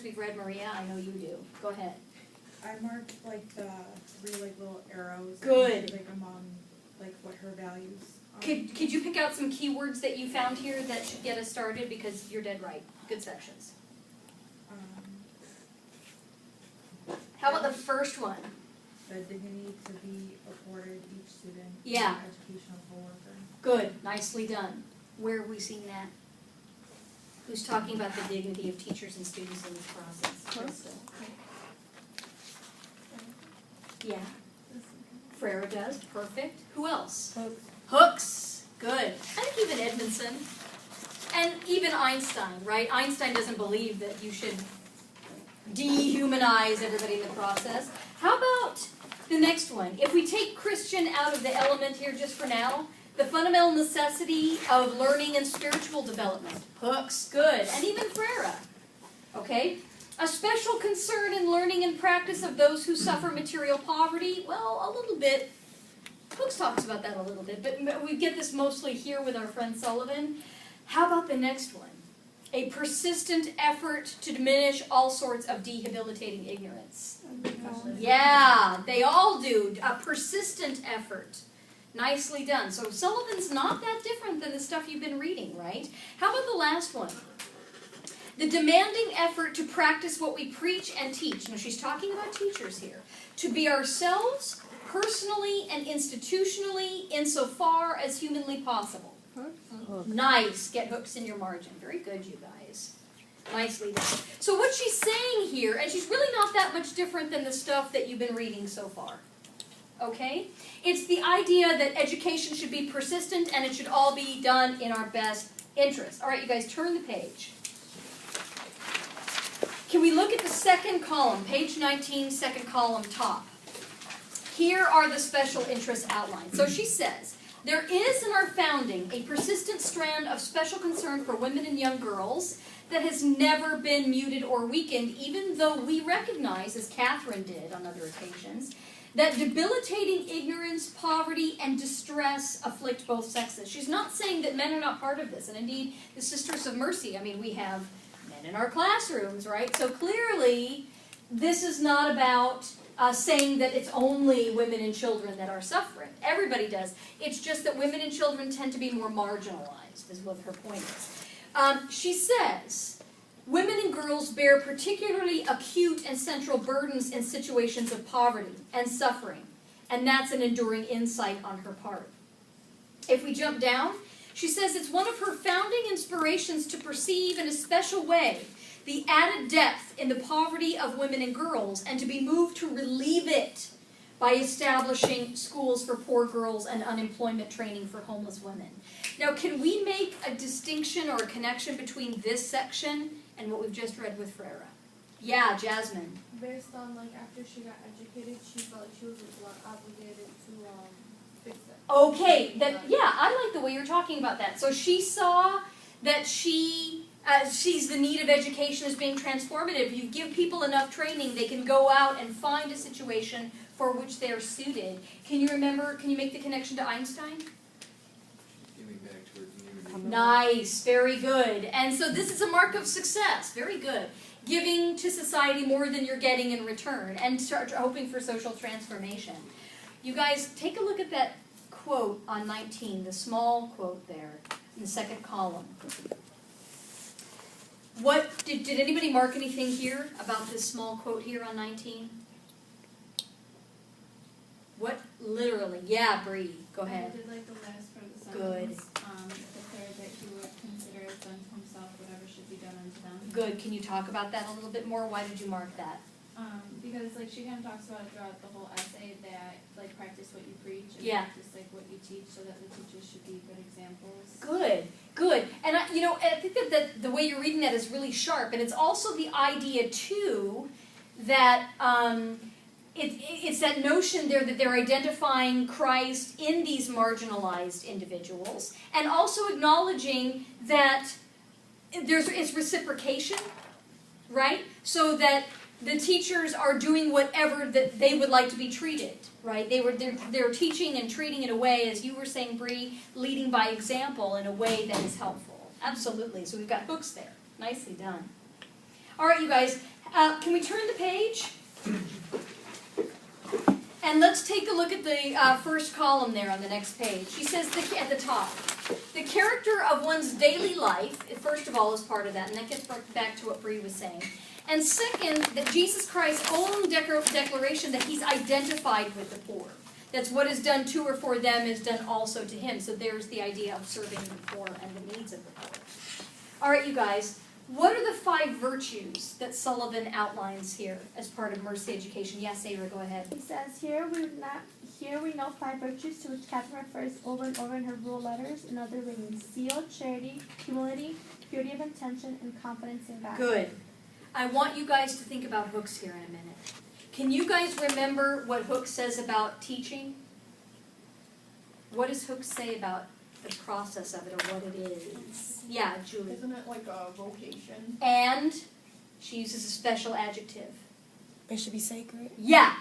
we've read, Maria? I know you do. Go ahead. I marked like the 3 like little arrows. Good. Like among like what her values are. Could you pick out some keywords that you found here that should get us started? Because you're dead right. Good sections. How about the first one? The dignity to be afforded each student. Yeah. An educational co-worker. Good. Nicely done. Where have we seen that? Who's talking about the dignity of teachers and students in this process? Crystal. Yeah. Frera does. Perfect. Who else? Hooks. Hooks. Good. I think even Edmondson. And even Einstein, right? Einstein doesn't believe that you should dehumanize everybody in the process. How about the next one? If we take Christian out of the element here just for now, the fundamental necessity of learning and spiritual development. Hooks, good. And even Frera. Okay? A special concern in learning and practice of those who suffer material poverty. Well, a little bit. Hooks talks about that a little bit, but we get this mostly here with our friend Sullivan. How about the next one? A persistent effort to diminish all sorts of debilitating ignorance. Yeah, they all do. A persistent effort. Nicely done. So Sullivan's not that different than the stuff you've been reading, right? How about the last one? The demanding effort to practice what we preach and teach. Now she's talking about teachers here. To be ourselves, personally and institutionally, insofar as humanly possible. Nice. Get hooks in your margin. Very good, you guys. Nicely done. So what she's saying here, and she's really not that much different than the stuff that you've been reading so far. Okay? It's the idea that education should be persistent and it should all be done in our best interest. All right, you guys, turn the page. Can we look at the second column, page 19, second column, top? Here are the special interests outlined. So she says, there is in our founding a persistent strand of special concern for women and young girls that has never been muted or weakened, even though we recognize, as Catherine did on other occasions, that debilitating ignorance, poverty, and distress afflict both sexes. She's not saying that men are not part of this. And indeed, the Sisters of Mercy, I mean, we have men in our classrooms, right? So clearly, this is not about saying that it's only women and children that are suffering. Everybody does. It's just that women and children tend to be more marginalized, is what her point is. She says, women and girls bear particularly acute and central burdens in situations of poverty and suffering, and that's an enduring insight on her part. If we jump down, she says it's one of her founding inspirations to perceive in a special way the added depth in the poverty of women and girls, and to be moved to relieve it by establishing schools for poor girls and unemployment training for homeless women. Now, can we make a distinction or a connection between this section and what we've just read with Frera? Yeah, Jasmine. Based on, like, after she got educated, she felt like she was obligated to fix it. Okay, yeah, I like the way you're talking about that. So she saw that she sees the need of education as being transformative. You give people enough training, they can go out and find a situation for which they are suited. Can you make the connection to Einstein? Giving back to her community. Nice, very good. And so this is a mark of success, very good. Giving to society more than you're getting in return, and start hoping for social transformation. You guys, take a look at that quote on 19, the small quote there in the second column. What did anybody mark anything here about this small quote here on 19? What literally? Yeah, Bree, go ahead. I did like the last part of the Good. sentence. Declared that he would consider as done to himself whatever should be done unto them. Good. Can you talk about that a little bit more? Why did you mark that? Because like she kind of talks about it throughout the whole essay that like practice what you preach and Yeah. practice like what you teach, so that the teachers should be good examples. Good, good. And I think that the way you're reading that is really sharp, and it's also the idea too that it's that notion there that they're identifying Christ in these marginalized individuals, and also acknowledging that it's reciprocation, right? So that the teachers are doing whatever that they would like to be treated, right? They're teaching and treating in a way, as you were saying, Bree, leading by example in a way that is helpful. Absolutely. So we've got hooks there. Nicely done. All right, you guys. Can we turn the page? And let's take a look at the first column there on the next page. She says at the top, the character of one's daily life, first of all, is part of that, and that gets back to what Bree was saying. And second, that Jesus Christ's own declaration that he's identified with the poor. That's what is done to or for them is done also to him. So there's the idea of serving the poor and the needs of the poor. All right, you guys, what are the 5 virtues that Sullivan outlines here as part of Mercy Education? Yes, Ava, go ahead. He says, here we know 5 virtues to which Catherine refers over and over in her rule letters and other readings: zeal, charity, humility, purity of intention, and confidence in God. Good. I want you guys to think about Hooks here in a minute. Can you guys remember what Hooks says about teaching? What does Hooks say about the process of it or what it is? Yeah, Julie. Isn't it like a vocation? And she uses a special adjective. It should be sacred. Yeah.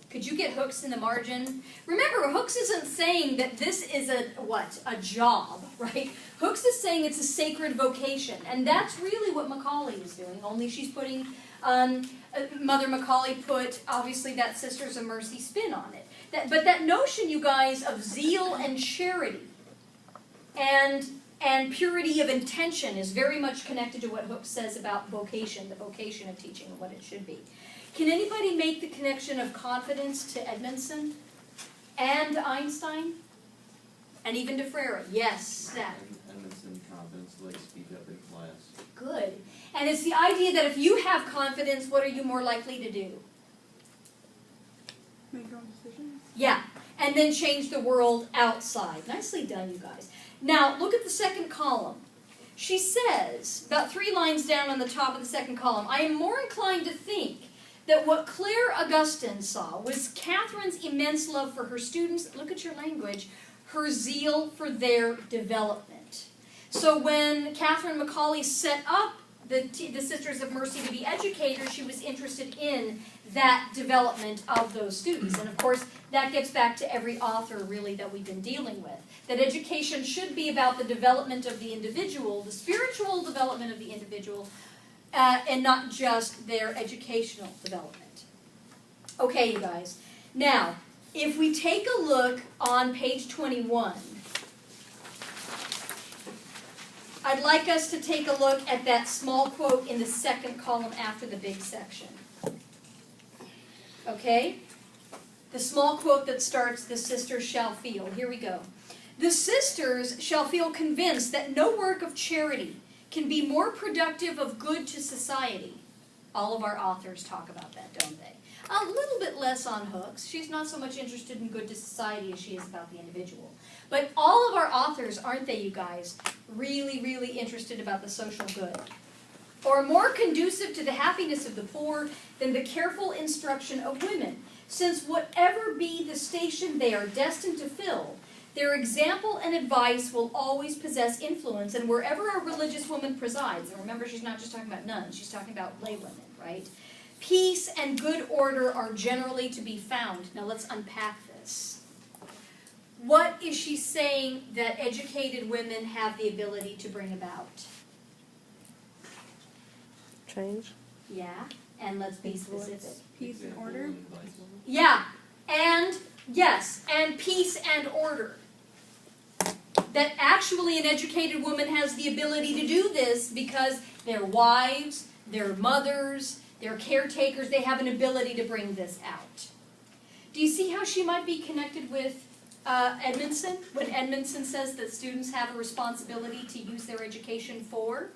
Could you get Hooks in the margin? Remember, Hooks isn't saying that this is a job, right? Hooks is saying it's a sacred vocation. And that's really what Macaulay is doing, only she's putting, Mother Macaulay put, obviously, that Sisters of Mercy spin on it. But that notion, you guys, of zeal and charity and purity of intention is very much connected to what Hooks says about vocation, the vocation of teaching and what it should be. Can anybody make the connection of confidence to Edmondson and Einstein? And even to Freire? Yes, Seth. Edmondson confidence, like speak up in class. Good. And it's the idea that if you have confidence, what are you more likely to do? Make your own decisions. Yeah. And then change the world outside. Nicely done, you guys. Now, look at the second column. She says, about 3 lines down on the top of the second column, I am more inclined to think that what Claire Augustine saw was Catherine's immense love for her students, look at your language, her zeal for their development. So when Catherine Macaulay set up the Sisters of Mercy to be educators, she was interested in that development of those students. And of course, that gets back to every author, really, that we've been dealing with. That education should be about the development of the individual, the spiritual development of the individual, and not just their educational development. Okay, you guys. Now, if we take a look on page 21, I'd like us to take a look at that small quote in the second column after the big section. Okay? The small quote that starts, the sisters shall feel. Here we go. The sisters shall feel convinced that no work of charity can be more productive of good to society. All of our authors talk about that, don't they? A little bit less on Hooks. She's not so much interested in good to society as she is about the individual. But all of our authors, aren't they, you guys, really, really interested about the social good? Or more conducive to the happiness of the poor than the careful instruction of women, since whatever be the station they are destined to fill, their example and advice will always possess influence, and wherever a religious woman presides, and remember she's not just talking about nuns, she's talking about lay women, right? Peace and good order are generally to be found. Now let's unpack this. What is she saying that educated women have the ability to bring about? Change. Yeah, and let's be specific. Peace and Example order. advice. Yeah, and yes, and peace and order. That actually an educated woman has the ability to do this because they're wives, they're mothers, they're caretakers, they have an ability to bring this out. Do you see how she might be connected with Edmondson, when Edmondson says that students have a responsibility to use their education for?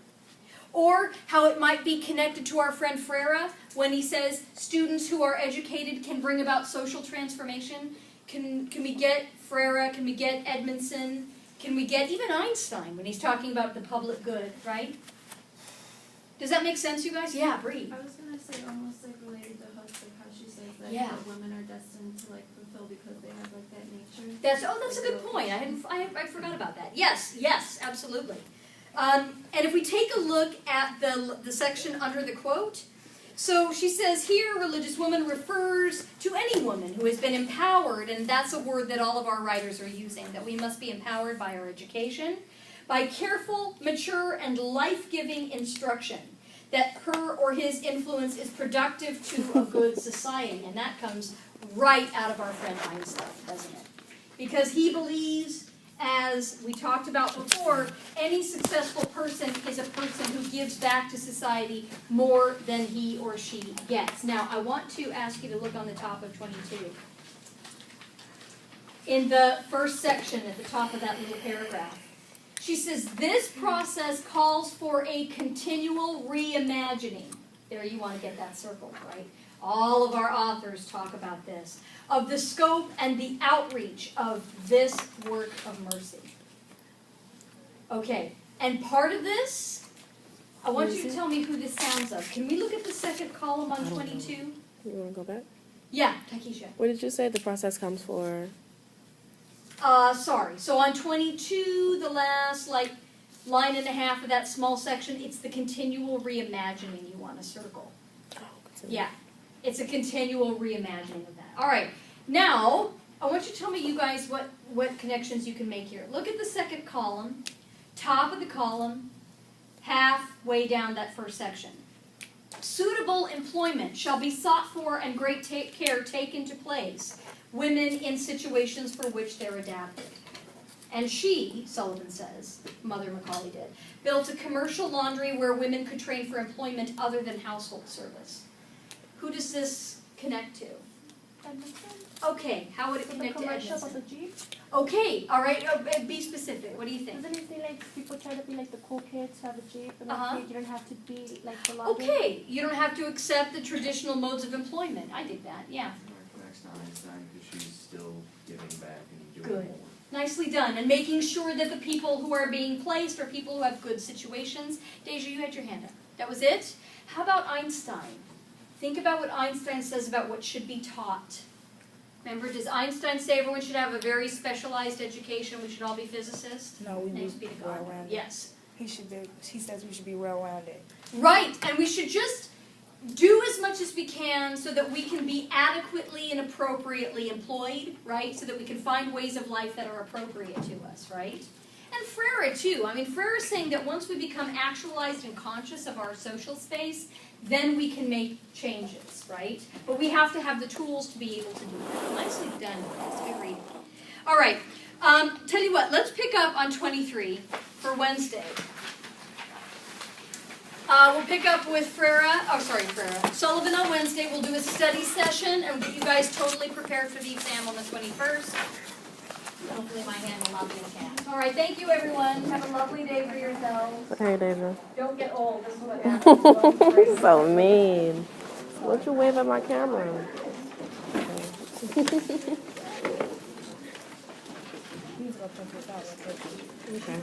Or how it might be connected to our friend Freire when he says students who are educated can bring about social transformation. Can we get Freire? Can we get Edmondson? Can we get even Einstein when he's talking about the public good, right? Does that make sense, you guys? Yeah, Bree. I was gonna say almost like related to Hooks, like how she says that Yeah. women are destined to like fulfill because they have like that nature. That's a good point. I forgot about that. Yes, absolutely. And if we take a look at the section under the quote, so she says here, religious woman refers to any woman who has been empowered, and that's a word that all of our writers are using, that we must be empowered by our education, by careful, mature, and life-giving instruction. that her or his influence is productive to a good society. And that comes right out of our friend Einstein, doesn't it? Because he believes, as we talked about before, any successful person is a person who gives back to society more than he or she gets. Now, I want to ask you to look on the top of 22. In the first section at the top of that little paragraph, she says, this process calls for a continual reimagining. There, you want to get that circled, right? All of our authors talk about this, of the scope and the outreach of this work of mercy. Okay, and part of this, I want you to tell me who this sounds of. Can we look at the second column on 22? You want to go back? Yeah, Takesha. What did you say the process comes for? Sorry. So on 22, the last line and a half of that small section, it's the continual reimagining you want to circle. Oh, Yeah, it's a continual reimagining of that. All right. Now, I want you to tell me, you guys, what connections you can make here. Look at the second column, top of the column, halfway down that first section. Suitable employment shall be sought for and great care taken to place women in situations for which they're adapted. And she, Sullivan says, Mother Macaulay did, built a commercial laundry where women could train for employment other than household service. Who does this connect to? Edmonton? Okay, how would it So the connect to commercial Edmonton? about the Jeep? Okay, all right, be specific. What do you think? Doesn't it say like people try to be like the cool kids who have a Jeep and Uh-huh. like you don't have to be like the laundry? Okay, you don't have to accept the traditional modes of employment. I dig that, yeah. Connects to Einstein because she's still giving back and doing Good. more. Nicely done. And making sure that the people who are being placed are people who have good situations. Deja, you had your hand up. That was it? How about Einstein? Think about what Einstein says about what should be taught. Remember, does Einstein say everyone should have a very specialized education? We should all be physicists? No, we Thanks need be to well God. rounded. Yes. He says we should be well rounded. Right, and we should just do as much as we can so that we can be adequately and appropriately employed, right? So that we can find ways of life that are appropriate to us, right? And Freire too. I mean, Freire is saying that once we become actualized and conscious of our social space, then we can make changes, right? But we have to have the tools to be able to do that. Nicely done, guys. Good reading. All right. Tell you what, let's pick up on 23 for Wednesday. We'll pick up with Freire. Sullivan on Wednesday. We'll do a study session and get you guys totally prepared for the exam on the 21st. Hopefully my hand will not be attacked. All right, thank you everyone. Have a lovely day for yourselves. Hey, Deja. Don't get old. This is what happens. So mean. Why'd you wave at my camera? He's gonna print this out real quick. Okay.